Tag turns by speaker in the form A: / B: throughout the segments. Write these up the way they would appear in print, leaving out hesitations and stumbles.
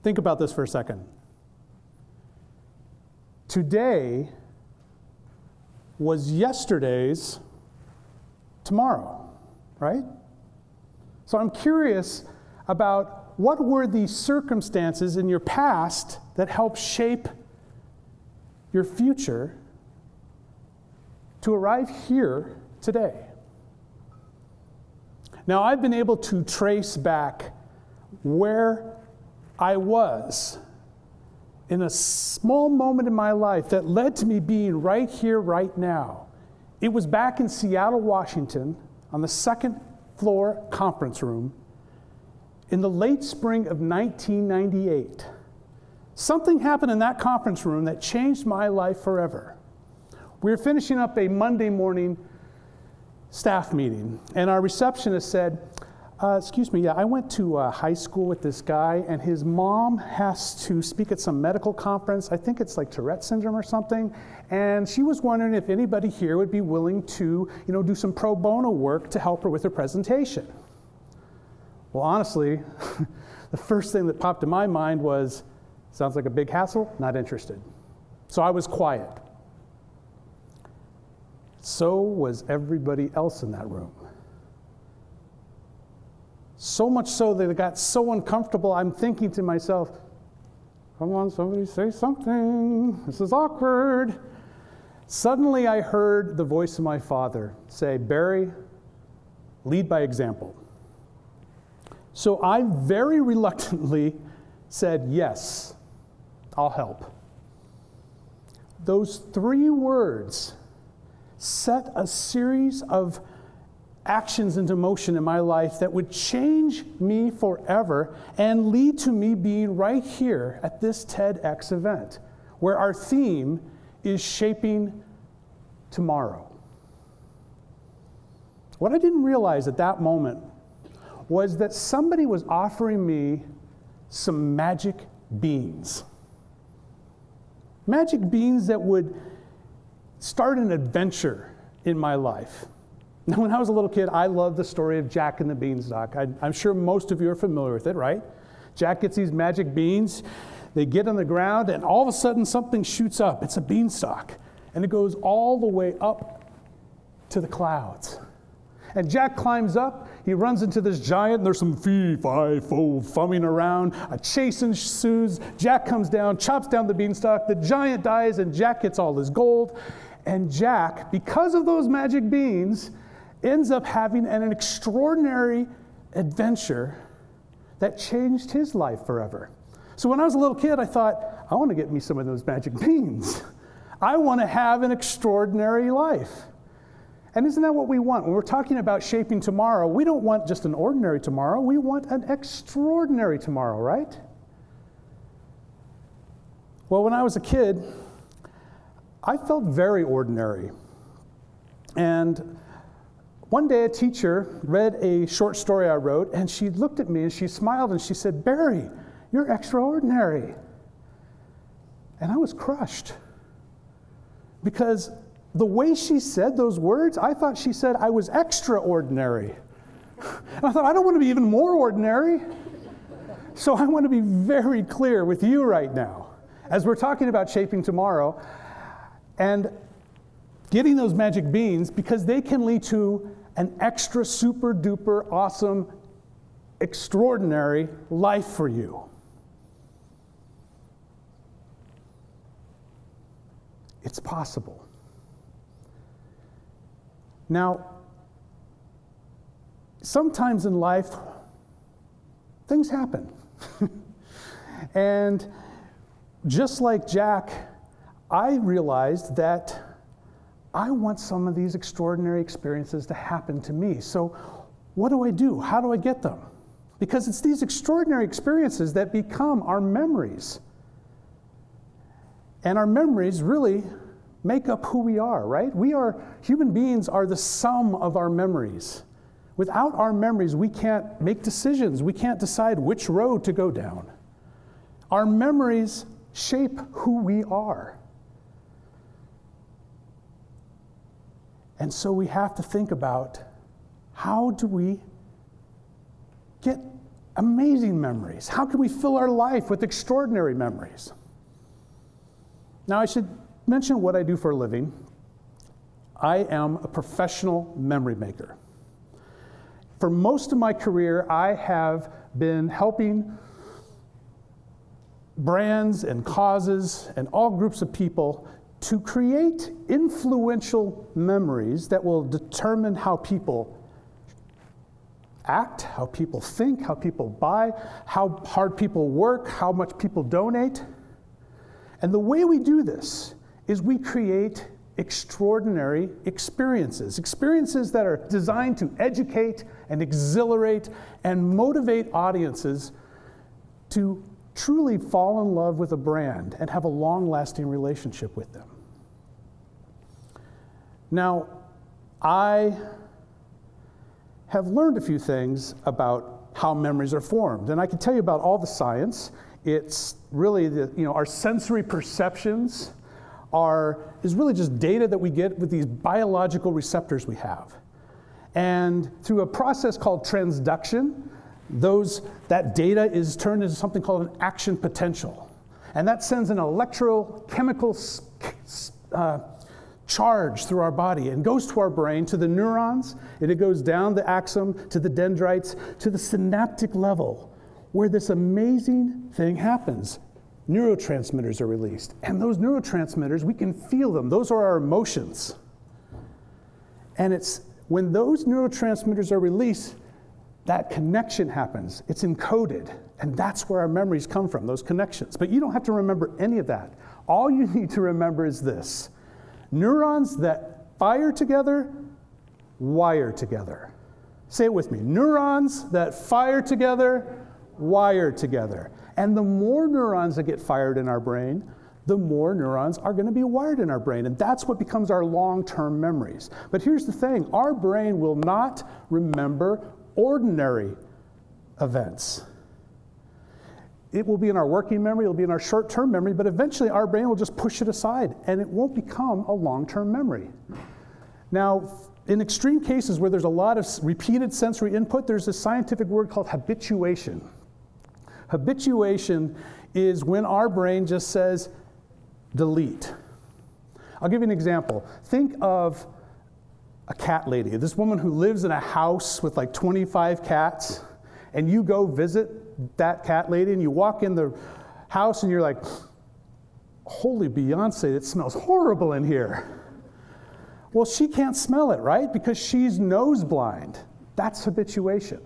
A: Think about this for a second. Today was yesterday's tomorrow, right? So I'm curious about what were the circumstances in your past that helped shape your future to arrive here today. Now, I've been able to trace back where I was in a small moment in my life that led to me being right here, right now. It was back in Seattle, Washington, on the second floor conference room in the late spring of 1998. Something happened in that conference room that changed my life forever. We were finishing up a Monday morning staff meeting, and our receptionist said, excuse me, I went to high school with this guy, and his mom has to speak at some medical conference. I think it's like Tourette syndrome or something, and she was wondering if anybody here would be willing to, do some pro bono work to help her with her presentation. Well, honestly, the first thing that popped in my mind was, sounds like a big hassle, not interested. So I was quiet. So was everybody else in that room. So much so that it got so uncomfortable, I'm thinking to myself, come on, somebody say something. This is awkward. Suddenly I heard the voice of my father say, Barry, lead by example. So I very reluctantly said, yes, I'll help. Those 3 words set a series of actions into motion in my life that would change me forever and lead to me being right here at this TEDx event, where our theme is shaping tomorrow. What I didn't realize at that moment was that somebody was offering me some magic beans. Magic beans that would start an adventure in my life. Now, when I was a little kid, I loved the story of Jack and the Beanstalk. I'm sure most of you are familiar with it, right? Jack gets these magic beans, they get on the ground, and all of a sudden something shoots up. It's a beanstalk, and it goes all the way up to the clouds. And Jack climbs up, he runs into this giant, and there's some fee-fi-fo fumming around. A chase ensues, Jack comes down, chops down the beanstalk, the giant dies, and Jack gets all his gold. And Jack, because of those magic beans, ends up having an extraordinary adventure that changed his life forever. So when I was a little kid, I thought, I want to get me some of those magic beans. I want to have an extraordinary life. And isn't that what we want? When we're talking about shaping tomorrow, we don't want just an ordinary tomorrow, we want an extraordinary tomorrow, right? Well, when I was a kid, I felt very ordinary. And one day a teacher read a short story I wrote, and she looked at me and she smiled and she said, Barry, you're extraordinary. And I was crushed. Because the way she said those words, I thought she said I was extraordinary. And I thought, I don't want to be even more ordinary. So I want to be very clear with you right now, as we're talking about shaping tomorrow and getting those magic beans, because they can lead to an extra super duper awesome, extraordinary life for you. It's possible. Now, sometimes in life, things happen. And just like Jack, I realized that I want some of these extraordinary experiences to happen to me. So what do I do? How do I get them? Because it's these extraordinary experiences that become our memories. And our memories really make up who we are, right? Human beings are the sum of our memories. Without our memories, we can't make decisions. We can't decide which road to go down. Our memories shape who we are. And so we have to think about, how do we get amazing memories? How can we fill our life with extraordinary memories? Now, I should mention what I do for a living. I am a professional memory maker. For most of my career, I have been helping brands and causes and all groups of people to create influential memories that will determine how people act, how people think, how people buy, how hard people work, how much people donate. And the way we do this is we create extraordinary experiences that are designed to educate and exhilarate and motivate audiences to truly fall in love with a brand and have a long-lasting relationship with them. Now, I have learned a few things about how memories are formed, and I can tell you about all the science. It's really our sensory perceptions is really just data that we get with these biological receptors we have. And through a process called transduction, that data is turned into something called an action potential. And that sends an electrochemical charge through our body and goes to our brain, to the neurons, and it goes down the axon to the dendrites, to the synaptic level, where this amazing thing happens. Neurotransmitters are released. And those neurotransmitters, we can feel them. Those are our emotions. And it's when those neurotransmitters are released, that connection happens. It's encoded. And that's where our memories come from, those connections. But you don't have to remember any of that. All you need to remember is this. Neurons that fire together, wire together. Say it with me. Neurons that fire together, wire together. And the more neurons that get fired in our brain, the more neurons are going to be wired in our brain. And that's what becomes our long-term memories. But here's the thing. Our brain will not remember ordinary events. It will be in our working memory, it will be in our short-term memory, but eventually our brain will just push it aside, and it won't become a long-term memory. Now, in extreme cases where there's a lot of repeated sensory input, there's a scientific word called habituation. Habituation is when our brain just says, delete. I'll give you an example. Think of a cat lady, this woman who lives in a house with like 25 cats, and you go visit that cat lady, and you walk in the house, and you're like, holy Beyonce, it smells horrible in here. Well, she can't smell it, right? Because she's nose blind. That's habituation.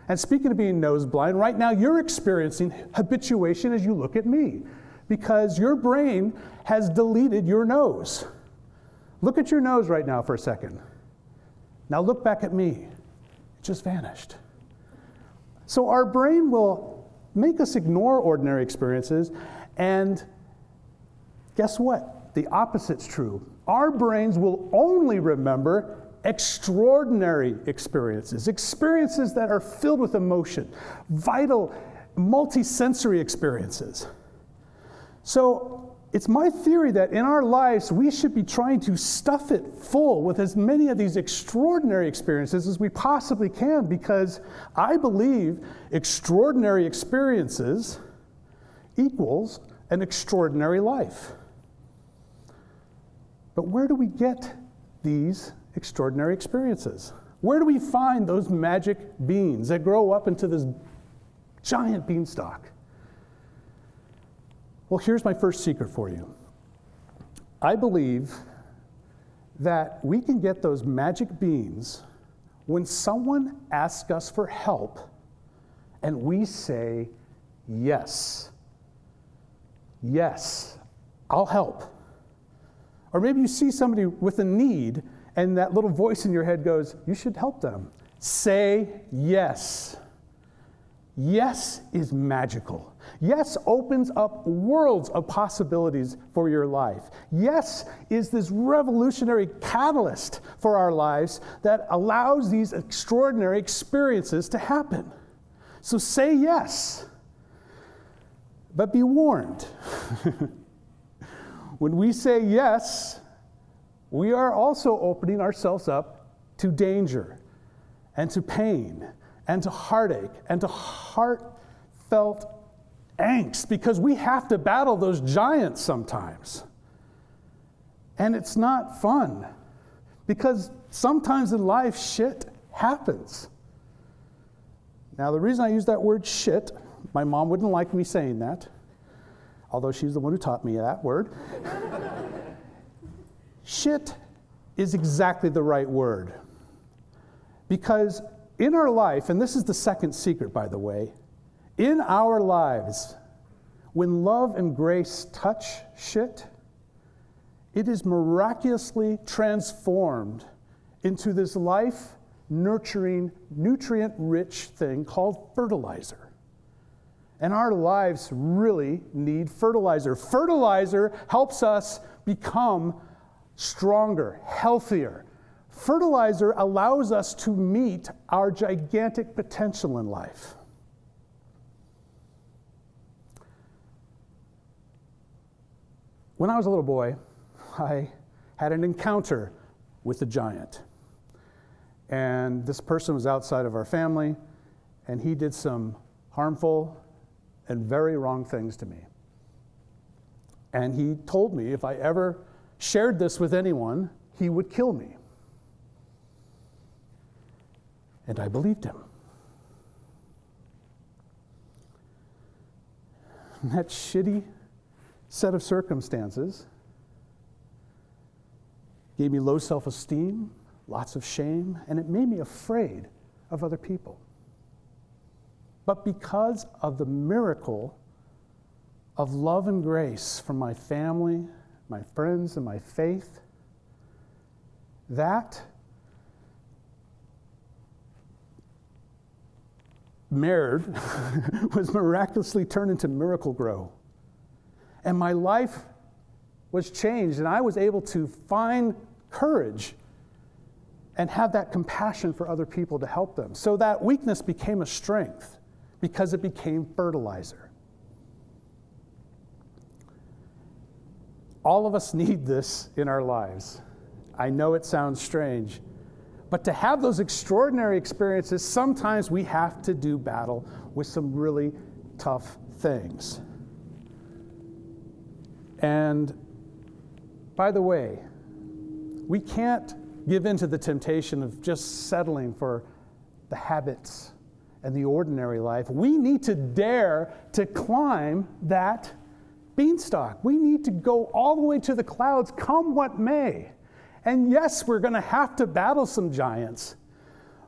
A: And speaking of being nose blind, right now you're experiencing habituation as you look at me, because your brain has deleted your nose. Look at your nose right now for a second. Now look back at me. It just vanished. So our brain will make us ignore ordinary experiences, and guess what? The opposite's true. Our brains will only remember extraordinary experiences that are filled with emotion, vital, multisensory experiences. So it's my theory that in our lives, we should be trying to stuff it full with as many of these extraordinary experiences as we possibly can, because I believe extraordinary experiences equals an extraordinary life. But where do we get these extraordinary experiences? Where do we find those magic beans that grow up into this giant beanstalk? Well, here's my first secret for you. I believe that we can get those magic beans when someone asks us for help and we say, yes. Yes, I'll help. Or maybe you see somebody with a need and that little voice in your head goes, you should help them. Say yes. Yes is magical. Yes opens up worlds of possibilities for your life. Yes is this revolutionary catalyst for our lives that allows these extraordinary experiences to happen. So say yes. But be warned. When we say yes, we are also opening ourselves up to danger and to pain and to heartache and to heartfelt angst, because we have to battle those giants sometimes. And it's not fun, because sometimes in life shit happens. Now, the reason I use that word shit, my mom wouldn't like me saying that, although she's the one who taught me that word. Shit is exactly the right word. Because in our life, and this is the second secret, by the way, in our lives, when love and grace touch shit, it is miraculously transformed into this life-nurturing, nutrient-rich thing called fertilizer. And our lives really need fertilizer. Fertilizer helps us become stronger, healthier. Fertilizer allows us to meet our gigantic potential in life. When I was a little boy, I had an encounter with a giant. And this person was outside of our family, and he did some harmful and very wrong things to me. And he told me if I ever shared this with anyone, he would kill me. And I believed him. And that shitty set of circumstances gave me low self-esteem, lots of shame, and it made me afraid of other people. But because of the miracle of love and grace from my family, my friends, and my faith, that was miraculously turned into Miracle Grow. And my life was changed, and I was able to find courage and have that compassion for other people to help them. So that weakness became a strength because it became fertilizer. All of us need this in our lives. I know it sounds strange, but to have those extraordinary experiences, sometimes we have to do battle with some really tough things. And by the way, we can't give in to the temptation of just settling for the habits and the ordinary life. We need to dare to climb that beanstalk. We need to go all the way to the clouds, come what may. And yes, we're going to have to battle some giants.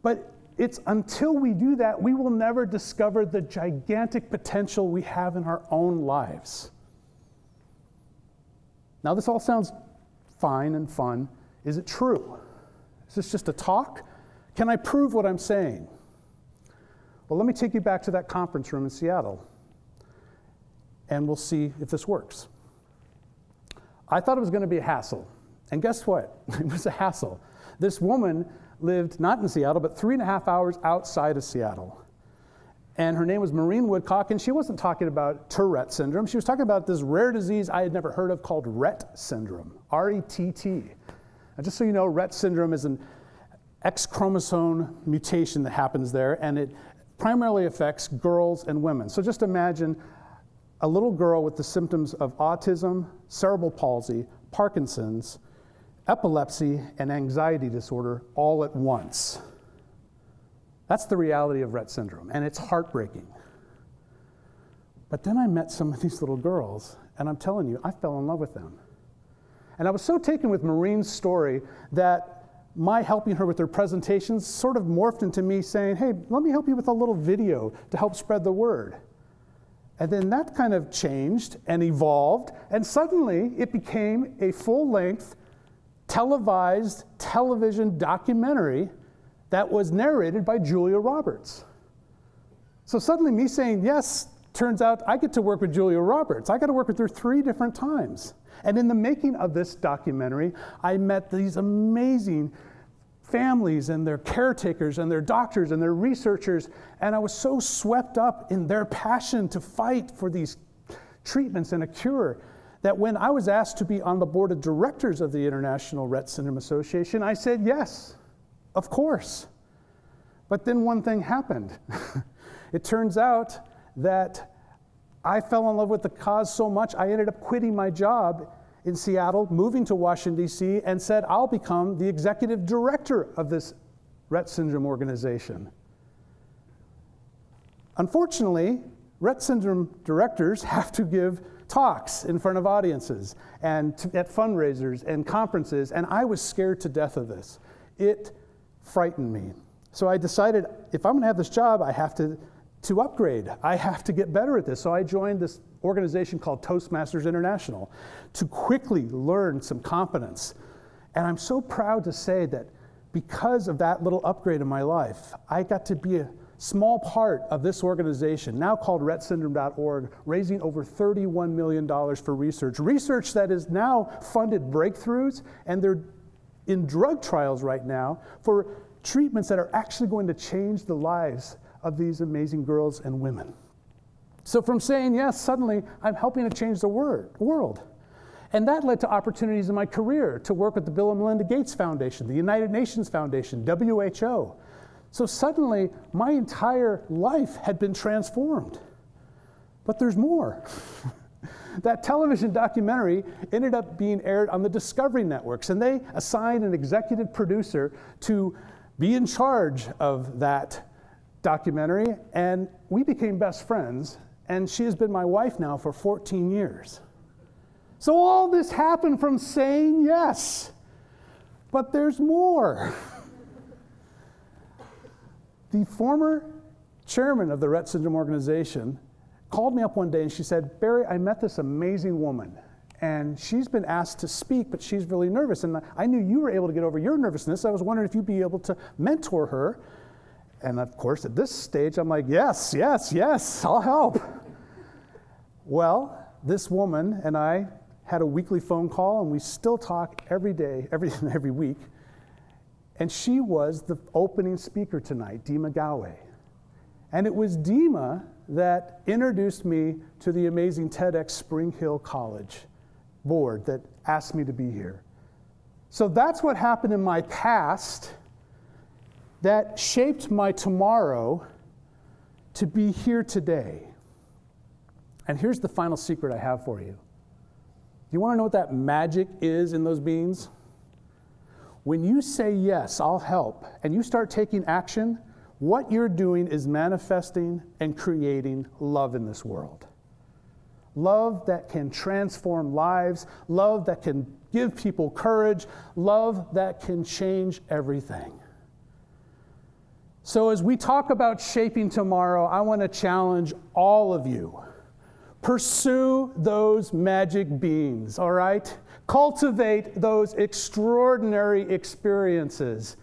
A: But it's until we do that, we will never discover the gigantic potential we have in our own lives. Now, this all sounds fine and fun. Is it true? Is this just a talk? Can I prove what I'm saying? Well, let me take you back to that conference room in Seattle, and we'll see if this works. I thought it was going to be a hassle, and guess what? It was a hassle. This woman lived not in Seattle, but 3.5 hours outside of Seattle. And her name was Maureen Woodcock, and she wasn't talking about Tourette syndrome. She was talking about this rare disease I had never heard of called Rett syndrome, R-E-T-T. And just so you know, Rett syndrome is an X chromosome mutation that happens there, and it primarily affects girls and women. So just imagine a little girl with the symptoms of autism, cerebral palsy, Parkinson's, epilepsy, and anxiety disorder all at once. That's the reality of Rett syndrome, and it's heartbreaking. But then I met some of these little girls, and I'm telling you, I fell in love with them. And I was so taken with Maureen's story that my helping her with her presentations sort of morphed into me saying, hey, let me help you with a little video to help spread the word. And then that kind of changed and evolved, and suddenly it became a full-length, televised television documentary that was narrated by Julia Roberts. So suddenly me saying yes, turns out I get to work with Julia Roberts. I got to work with her 3 different times. And in the making of this documentary, I met these amazing families and their caretakers and their doctors and their researchers, and I was so swept up in their passion to fight for these treatments and a cure that when I was asked to be on the board of directors of the International Rett Syndrome Association, I said yes, of course. But then one thing happened. It turns out that I fell in love with the cause so much, I ended up quitting my job in Seattle, moving to Washington, D.C., and said, I'll become the executive director of this Rett syndrome organization. Unfortunately, Rett syndrome directors have to give talks in front of audiences and at fundraisers and conferences, and I was scared to death of this. It frightened me. So I decided, if I'm going to have this job, I have to upgrade. I have to get better at this. So I joined this organization called Toastmasters International to quickly learn some competence. And I'm so proud to say that because of that little upgrade in my life, I got to be a small part of this organization, now called RettSyndrome.org, raising over $31 million for research that is now funded breakthroughs, and they're in drug trials right now for treatments that are actually going to change the lives of these amazing girls and women. So from saying yes, suddenly I'm helping to change the world. And that led to opportunities in my career to work with the Bill and Melinda Gates Foundation, the United Nations Foundation, WHO. So suddenly my entire life had been transformed. But there's more. That television documentary ended up being aired on the Discovery Networks, and they assigned an executive producer to be in charge of that documentary, and we became best friends, and she has been my wife now for 14 years. So all this happened from saying yes, but there's more. The former chairman of the Rett Syndrome organization called me up one day and she said, Barry, I met this amazing woman, and she's been asked to speak, but she's really nervous, and I knew you were able to get over your nervousness. I was wondering if you'd be able to mentor her. And of course, at this stage, I'm like, yes, I'll help. Well, this woman and I had a weekly phone call, and we still talk every day, every week. And she was the opening speaker tonight, Dima Galway. And it was Dima that introduced me to the amazing TEDxSpringHillCollege board that asked me to be here. So that's what happened in my past that shaped my tomorrow to be here today. And here's the final secret I have for you. You want to know what that magic is in those beans? When you say, yes, I'll help, and you start taking action, what you're doing is manifesting and creating love in this world. Love that can transform lives, love that can give people courage, love that can change everything. So as we talk about shaping tomorrow, I want to challenge all of you. Pursue those magic beans, all right? Cultivate those extraordinary experiences.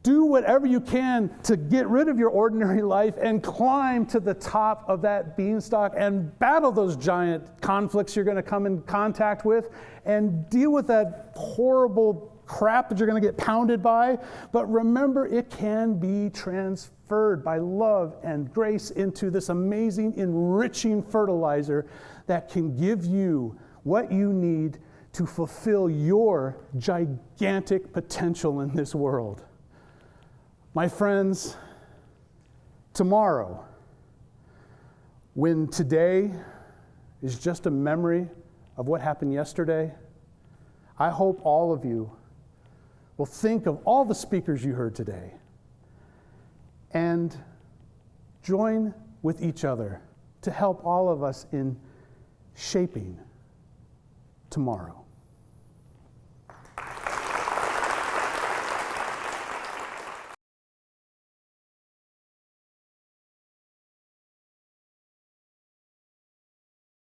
A: Do whatever you can to get rid of your ordinary life and climb to the top of that beanstalk and battle those giant conflicts you're going to come in contact with and deal with that horrible crap that you're going to get pounded by. But remember, it can be transferred by love and grace into this amazing, enriching fertilizer that can give you what you need to fulfill your gigantic potential in this world. My friends, tomorrow, when today is just a memory of what happened yesterday, I hope all of you will think of all the speakers you heard today and join with each other to help all of us in shaping tomorrow.